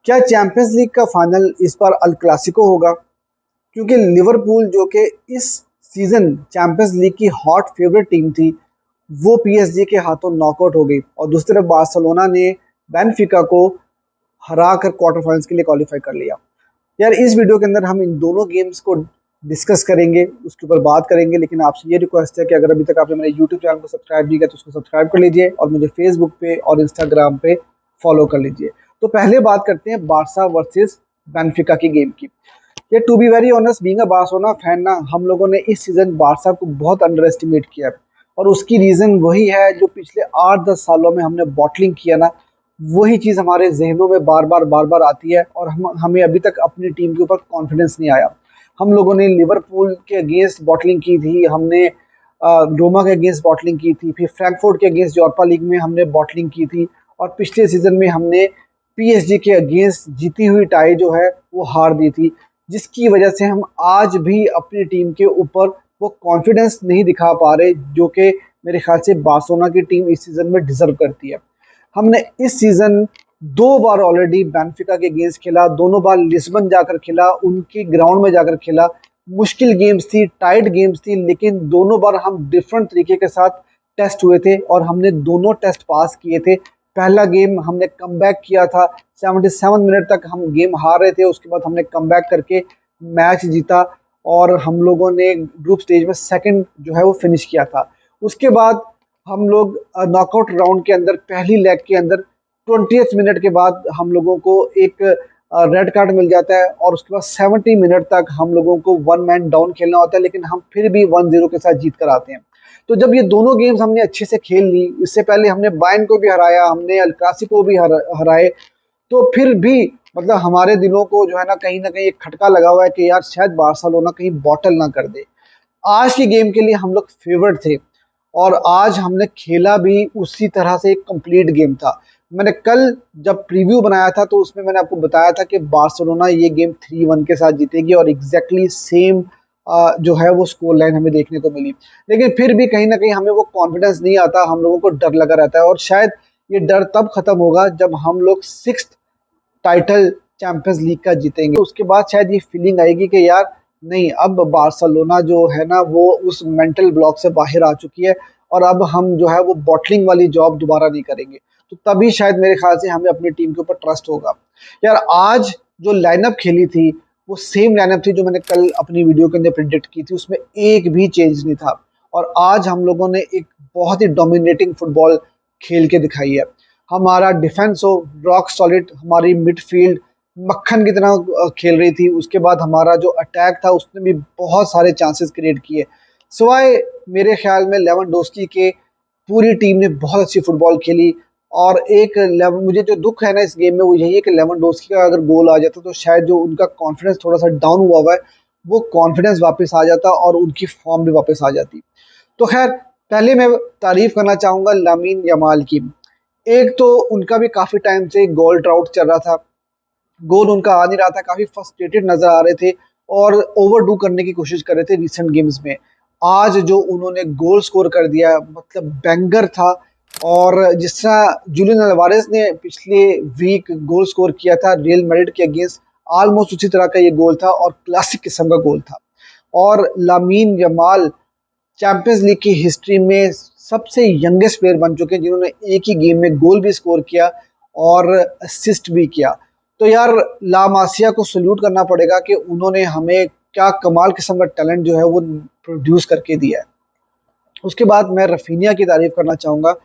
क्या champions league का final इस बार अल क्लासिको होगा? क्योंकि लिवरपूल जो कि इस सीजन चैंपियंस लीग की हॉट फेवरेट टीम थी, वो पीएसजी के हाथों नॉकआउट हो गई और दूसरी तरफ बार्सिलोना ने बेनफिका को हरा कर क्वार्टर फाइनल्स के लिए क्वालिफाई कर लिया। यार इस वीडियो के अंदर हम इन दोनों गेम्स को डिस्कस करेंगे, उसके ऊपर बात करेंगे, लेकिन आपसे ये रिक्वेस्ट है कि अगर अभी तक आपने मेरे यूट्यूब चैनल को सब्सक्राइब नहीं किया तो उसको सब्सक्राइब कर लीजिए और मुझे फेसबुक पे और इंस्टाग्राम पे फॉलो कर लीजिए। तो पहले बात करते हैं बारसा वर्सेस बेनफिका की गेम की। ये to be very honest, being a Barcelona fan ना, हम लोगों ने इस सीजन बारसा को बहुत अंडर एस्टिमेट किया है और उसकी रीज़न वही है जो पिछले 8-10 सालों में हमने बॉटलिंग किया ना, वही चीज़ हमारे जहनों में बार बार आती है और हमें अभी तक अपनी टीम के ऊपर कॉन्फिडेंस नहीं आया। हम लोगों ने लिवरपूल के अगेंस्ट बॉटलिंग की थी, हमने रोमा के अगेंस्ट बॉटलिंग की थी, फिर फ्रैंकफर्ट के अगेंस्ट यूरोपा लीग में हमने बॉटलिंग की थी और पिछले सीजन में हमने पीएसजी के अगेंस्ट जीती हुई टाई जो है वो हार दी थी, जिसकी वजह से हम आज भी अपनी टीम के ऊपर वो कॉन्फिडेंस नहीं दिखा पा रहे जो कि मेरे ख्याल से बार्सिलोना की टीम इस सीज़न में डिज़र्व करती है। हमने इस सीज़न 2 बार ऑलरेडी बेनफिका के अगेंस्ट खेला, दोनों बार लिस्बन जाकर खेला, उनके ग्राउंड में जाकर खेला। मुश्किल गेम्स थी, टाइट गेम्स थी, लेकिन दोनों बार हम डिफरेंट तरीके के साथ टेस्ट हुए थे और हमने दोनों टेस्ट पास किए थे। पहला गेम हमने कमबैक किया था, 77 मिनट तक हम गेम हार रहे थे, उसके बाद हमने कमबैक करके मैच जीता और हम लोगों ने ग्रुप स्टेज में सेकंड जो है वो फिनिश किया था। उसके बाद हम लोग नॉकआउट राउंड के अंदर पहली लेग के अंदर 20th मिनट के बाद हम लोगों को एक रेड कार्ड मिल जाता है और उसके बाद 70 मिनट तक हम लोगों को वन मैन डाउन खेलना होता है, लेकिन हम फिर भी 1-0 के साथ जीत कर आते हैं। तो जब ये दोनों गेम्स हमने अच्छे से खेल ली, इससे पहले हमने बायर्न को भी हराया, हमने अल क्लासिको भी हराए, तो फिर भी मतलब हमारे दिलों को जो है ना कहीं एक खटका लगा हुआ है कि यार शायद बार्सिलोना कहीं बॉटल ना कर दे। आज की गेम के लिए हम लोग फेवरेट थे और आज हमने खेला भी उसी तरह से, एक कंप्लीट गेम था। मैंने कल जब प्रीव्यू बनाया था तो उसमें मैंने आपको बताया था कि बार्सिलोना ये गेम 3-1 के साथ जीतेगी और एग्जैक्टली सेम जो है वो स्कोर लाइन हमें देखने को मिली। लेकिन फिर भी कहीं ना कहीं हमें वो कॉन्फिडेंस नहीं आता, हम लोगों को डर लगा रहता है और शायद ये डर तब खत्म होगा जब हम लोग 6th टाइटल चैंपियंस लीग का जीतेंगे। उसके बाद शायद ये फीलिंग आएगी कि यार नहीं, अब बार्सिलोना जो है ना वो उस मेंटल ब्लॉक से बाहर आ चुकी है और अब हम जो है वो बॉटलिंग वाली जॉब दोबारा नहीं करेंगे। तो तभी शायद मेरे ख्याल से हमें अपनी टीम के ऊपर ट्रस्ट होगा। यार आज जो लाइनअप खेली थी वो सेम लाइनअप थी जो मैंने कल अपनी वीडियो के अंदर प्रिडिक्ट की थी, उसमें एक भी चेंज नहीं था और आज हम लोगों ने एक बहुत ही डोमिनेटिंग फुटबॉल खेल के दिखाई है। हमारा डिफेंस हो रॉक सॉलिड, हमारी मिडफील्ड मक्खन की तरह खेल रही थी। उसके बाद हमारा जो अटैक था उसने भी बहुत सारे चांसेस क्रिएट किए। सिवाय मेरे ख्याल में लेवेंडोस्की के पूरी टीम ने बहुत अच्छी फुटबॉल खेली और मुझे जो दुख है ना इस गेम में वो यही है कि लेवेंडोस्की का अगर गोल आ जाता तो शायद जो उनका कॉन्फिडेंस थोड़ा सा डाउन हुआ है वो कॉन्फिडेंस वापस आ जाता और उनकी फॉर्म भी वापस आ जाती। तो खैर, पहले मैं तारीफ करना चाहूँगा लामीन यमाल की। एक तो उनका भी काफ़ी टाइम से गोल ड्राउट चल रहा था, गोल उनका आ नहीं रहा था, काफ़ी फ्रस्ट्रेटेड नज़र आ रहे थे और ओवरडू करने की कोशिश कर रहे थे रिसेंट गेम्स में। आज जो उन्होंने गोल स्कोर कर दिया मतलब बैंगर था और जिस तरह जूलियन अल्वारेस ने पिछले वीक गोल स्कोर किया था रियल मैड्रिड के अगेंस्ट, ऑलमोस्ट उसी तरह का ये गोल था और क्लासिक किस्म का गोल था। और लामीन यमाल चैंपियंस लीग की हिस्ट्री में सबसे यंगेस्ट प्लेयर बन चुके हैं जिन्होंने एक ही गेम में गोल भी स्कोर किया और असिस्ट भी किया। तो यार ला मासिया को सल्यूट करना पड़ेगा कि उन्होंने हमें क्या कमाल किस्म का टैलेंट जो है वो प्रोड्यूस करके दिया है। उसके बाद मैं रफीनिया की तारीफ करना चाहूँगा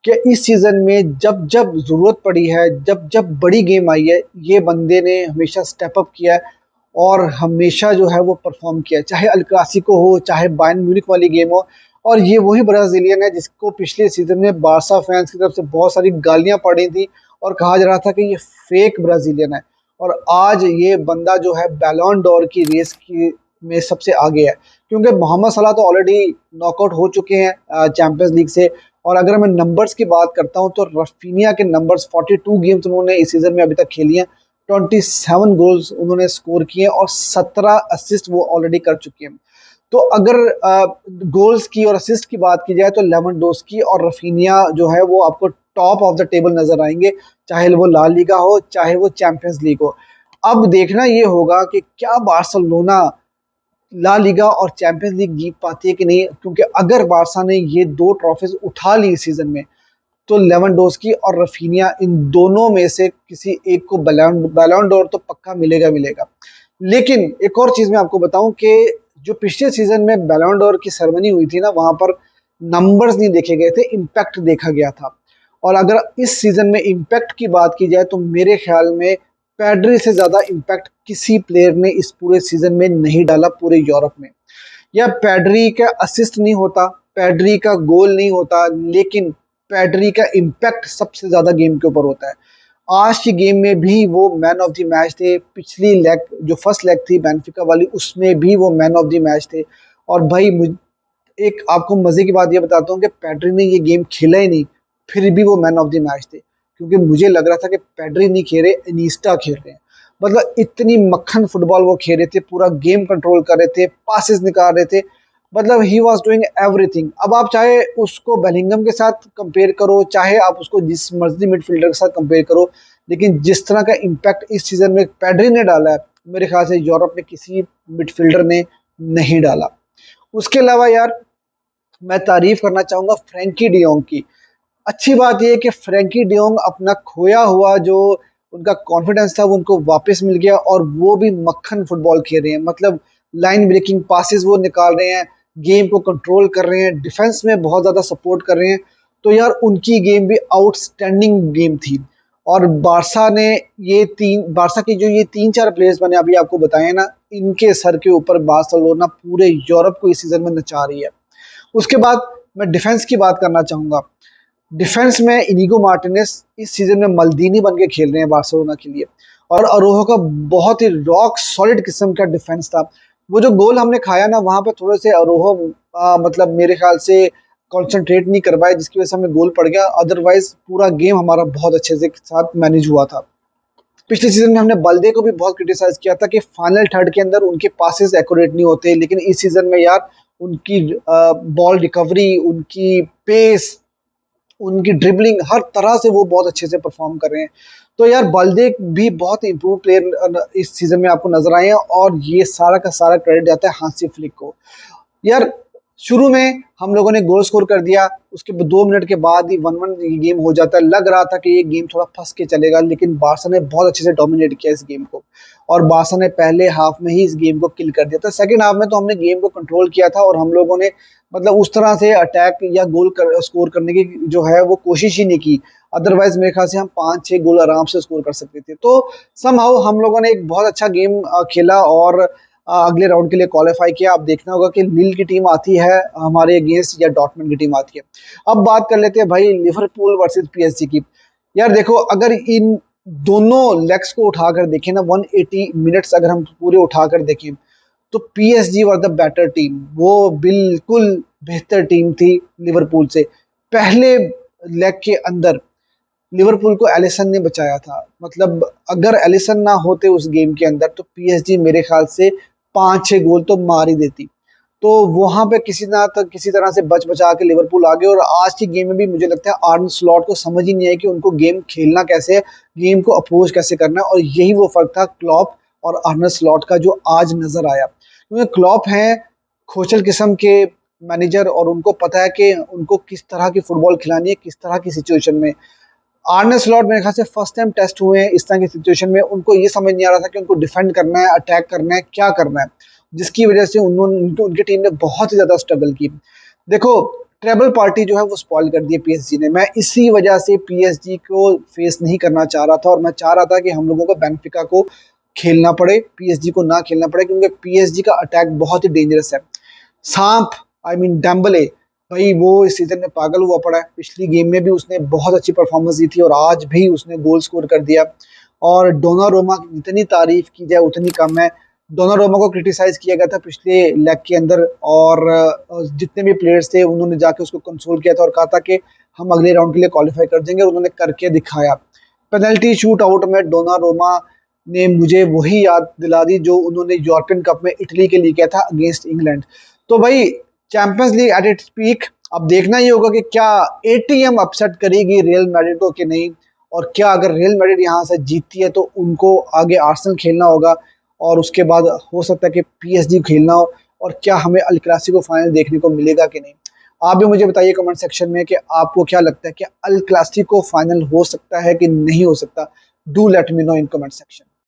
कि इस सीज़न में जब जब ज़रूरत पड़ी है, जब जब बड़ी गेम आई है, ये बंदे ने हमेशा स्टेप अप किया है और हमेशा जो है वो परफॉर्म किया है, चाहे अल क्लासिको हो, चाहे बायर्न म्यूनिख वाली गेम हो। और ये वही ब्राज़ीलियन है जिसको पिछले सीज़न में बारसा फैंस की तरफ से बहुत सारी गालियाँ पड़ी थी और कहा जा रहा था कि ये फेक ब्राज़ीलियन है और आज ये बंदा जो है बैलोन डोर की रेस की में सबसे आगे है, क्योंकि मोहम्मद सलाह तो ऑलरेडी नॉकआउट हो चुके हैं चैंपियंस लीग से। और अगर मैं नंबर्स की बात करता हूं तो रफीनिया के नंबर्स 42 गेम्स उन्होंने इस सीज़न में अभी तक खेली हैं, 27 गोल्स उन्होंने स्कोर किए और 17 असिस्ट वो ऑलरेडी कर चुके हैं। तो अगर गोल्स की और असिस्ट की बात की जाए तो लेवेंडोस्की और रफीनिया जो है वो आपको टॉप ऑफ द टेबल नजर आएंगे, चाहे वो ला लीगा हो चाहे वो चैंपियंस लीग हो। अब देखना ये होगा कि क्या बार्सिलोना ला लीगा और चैंपियंस लीग जीत पाती है कि नहीं, क्योंकि अगर बारसा ने ये दो ट्रॉफीज उठा ली इस सीजन में तो लेवेंडोस्की और रफीनिया इन दोनों में से किसी एक को बैलोन डोर तो पक्का मिलेगा मिलेगा। लेकिन एक और चीज मैं आपको बताऊं कि जो पिछले सीजन में बैलोन डोर की सेरेमनी हुई थी ना, वहां पर नंबर्स नहीं देखे गए थे, इम्पैक्ट देखा गया था। और अगर इस सीजन में इम्पैक्ट की बात की जाए तो मेरे ख्याल में पैड्री से ज्यादा इम्पैक्ट किसी प्लेयर ने इस पूरे सीजन में नहीं डाला पूरे यूरोप में। या पैड्री का असिस्ट नहीं होता, पैड्री का गोल नहीं होता, लेकिन पैड्री का इम्पैक्ट सबसे ज्यादा गेम के ऊपर होता है। आज की गेम में भी वो मैन ऑफ द मैच थे, पिछली लेग जो फर्स्ट लेग थी बेंफिका वाली उसमें भी वो मैन ऑफ द मैच थे। और भाई एक आपको मजे की बात ये बताता हूँ कि पैड्री ने ये गेम खेला ही नहीं, फिर भी वो मैन ऑफ द मैच थे, क्योंकि मुझे लग रहा था कि पैड्री नहीं खेल रहे, इनिस्टा खेल रहे हैं। मतलब इतनी मक्खन फुटबॉल वो खेल रहे थे, पूरा गेम कंट्रोल कर रहे थे, पासेस निकाल रहे थे, मतलब ही वॉज डूइंग एवरीथिंग। अब आप चाहे उसको बेलिंगम के साथ कंपेयर करो, चाहे आप उसको जिस मर्जी मिडफील्डर के साथ कंपेयर करो, लेकिन जिस तरह का इम्पैक्ट इस सीजन में पैड्री ने डाला है, मेरे ख्याल से यूरोप में किसी मिडफील्डर ने नहीं डाला। उसके अलावा यार मैं तारीफ करना चाहूंगा फ्रैंकी डियोंग की। अच्छी बात यह है कि फ्रैंकी डियोंग अपना खोया हुआ जो उनका कॉन्फिडेंस था वो उनको वापस मिल गया, और वो भी मक्खन फुटबॉल खेल रहे हैं। मतलब लाइन ब्रेकिंग पासेस वो निकाल रहे हैं, गेम को कंट्रोल कर रहे हैं, डिफेंस में बहुत ज़्यादा सपोर्ट कर रहे हैं। तो यार उनकी गेम भी आउटस्टैंडिंग गेम थी। और बारसा की जो ये तीन चार प्लेयर्स मैंने अभी आपको बताए ना, इनके सर के ऊपर बार्सिलोना पूरे यूरोप को इस सीजन में नचा रही है। उसके बाद मैं डिफेंस की बात करना चाहूंगा। डिफेंस में इनिगो मार्टिनेस इस सीजन में मल्दीनी बन के खेल रहे हैं बार्सिलोना के लिए, और अरोहो का बहुत ही रॉक सॉलिड किस्म का डिफेंस था। वो जो गोल हमने खाया ना, वहां पे थोड़े से अरोहो मतलब मेरे ख्याल से कंसंट्रेट नहीं कर पाए, जिसकी वजह से हमें गोल पड़ गया। अदरवाइज पूरा गेम हमारा बहुत अच्छे से साथ मैनेज हुआ था। पिछले सीजन में हमने बल्दे को भी बहुत क्रिटिसाइज किया था कि फाइनल थर्ड के अंदर उनके पासेस एक्यूरेट नहीं होते, लेकिन इस सीजन में यार उनकी बॉल रिकवरी, उनकी पेस, उनकी ड्रिबलिंग, हर तरह से वो बहुत अच्छे से परफॉर्म कर रहे हैं। तो यार बल्दे भी बहुत इंप्रूव प्लेयर इस सीजन में आपको नजर आए हैं, और ये सारा का सारा क्रेडिट जाता है हांसी फ्लिक को। यार शुरू में हम लोगों ने गोल स्कोर कर दिया, उसके 2 मिनट के बाद ही 1-1 गेम हो जाता है। लग रहा था कि ये गेम थोड़ा फंस के चलेगा, लेकिन बारसा ने बहुत अच्छे से डोमिनेट किया इस गेम को, और बारसा ने पहले हाफ में ही इस गेम को किल कर दिया था। सेकंड हाफ में तो हमने गेम को कंट्रोल किया था, और हम लोगों ने मतलब उस तरह से अटैक या स्कोर करने की जो है वो कोशिश ही नहीं की। अदरवाइज मेरे ख्याल से हम 5-6 गोल आराम से स्कोर कर सकते थे। तो समहाउ हम लोगों ने एक बहुत अच्छा गेम खेला, और अगले राउंड के लिए क्वालिफाई किया। अब देखना होगा कि लील की टीम आती है हमारे अगेंस्ट या डॉर्टमुंड की टीम आती है। अब बात कर लेते हैं भाई लिवरपूल वर्सेस पीएसजी की। यार देखो, अगर इन दोनों लेग्स को उठाकर देखें ना, 180 मिनट्स अगर हम पूरे उठाकर देखें, तो PSG were the better team. वो बिल्कुल बेहतर टीम थी लिवरपूल से। पहले लेग के अंदर लिवरपूल को एलिसन ने बचाया था। मतलब अगर एलिसन ना होते उस गेम के अंदर तो पीएसजी मेरे ख्याल से 5-6 गोल तो मार ही देती। तो वहां पे किसी तरह से बच बचा के लिवरपूल आ गए। और आज की गेम में भी मुझे लगता है आर्न स्लॉट को समझ ही नहीं है कि उनको गेम खेलना कैसे है, गेम को अप्रोच कैसे करना है। और यही वो फर्क था क्लॉप और आर्न स्लॉट का जो आज नजर आया, क्योंकि क्लॉप हैं खोचल किस्म के मैनेजर, और उनको पता है कि उनको किस तरह की फुटबॉल खिलानी है, किस तरह की सिचुएशन में। आर्ने स्लॉट मेरे ख्याल से फर्स्ट टाइम टेस्ट हुए हैं इस तरह की सिचुएशन में। उनको ये समझ नहीं आ रहा था कि उनको डिफेंड करना है, अटैक करना है, क्या करना है, जिसकी वजह से उनकी टीम ने बहुत ही ज्यादा स्ट्रगल की। देखो, ट्रेबल पार्टी जो है वो स्पॉइल कर दी पीएसजी ने। मैं इसी वजह से पीएसजी को फेस नहीं करना चाह रहा था, और मैं चाह रहा था कि हम लोगों को बेनिफिका को खेलना पड़े, पीएसजी को ना खेलना पड़े, क्योंकि पीएसजी का अटैक बहुत ही डेंजरस है। सांप, आई मीन डेम्बले, भाई वो इस सीजन में पागल हुआ पड़ा है। पिछली गेम में भी उसने बहुत अच्छी परफॉर्मेंस दी थी, और आज भी उसने गोल स्कोर कर दिया। और डोनारोमा की जितनी तारीफ की जाए उतनी कम है। डोनारोमा को क्रिटिसाइज किया गया था पिछले लेग के अंदर, और जितने भी प्लेयर्स थे उन्होंने जाके उसको कंसोल किया था और कहा था कि हम अगले राउंड के लिए क्वालिफाई कर देंगे, और उन्होंने करके दिखाया। पेनल्टी शूट आउट में डोनारोमा ने मुझे वही याद दिला दी जो उन्होंने यूरोपियन कप में इटली के लिए किया था अगेंस्ट इंग्लैंड। तो भाई champions league at its peak, अब देखना ये होगा कि क्या एटीएम अपसेट करेगी रियल मैड्रिड को कि नहीं, और क्या अगर रियल मैड्रिड यहाँ से जीतती है तो उनको आगे आर्सेनल खेलना होगा और उसके बाद हो सकता है कि पीएसजी खेलना हो, और क्या हमें अल क्लासिको फाइनल देखने को मिलेगा कि नहीं। आप भी मुझे बताइए कमेंट सेक्शन में कि आपको क्या लगता है कि अल क्लासिको फाइनल हो सकता है कि नहीं हो सकता। Do let me know in comment section.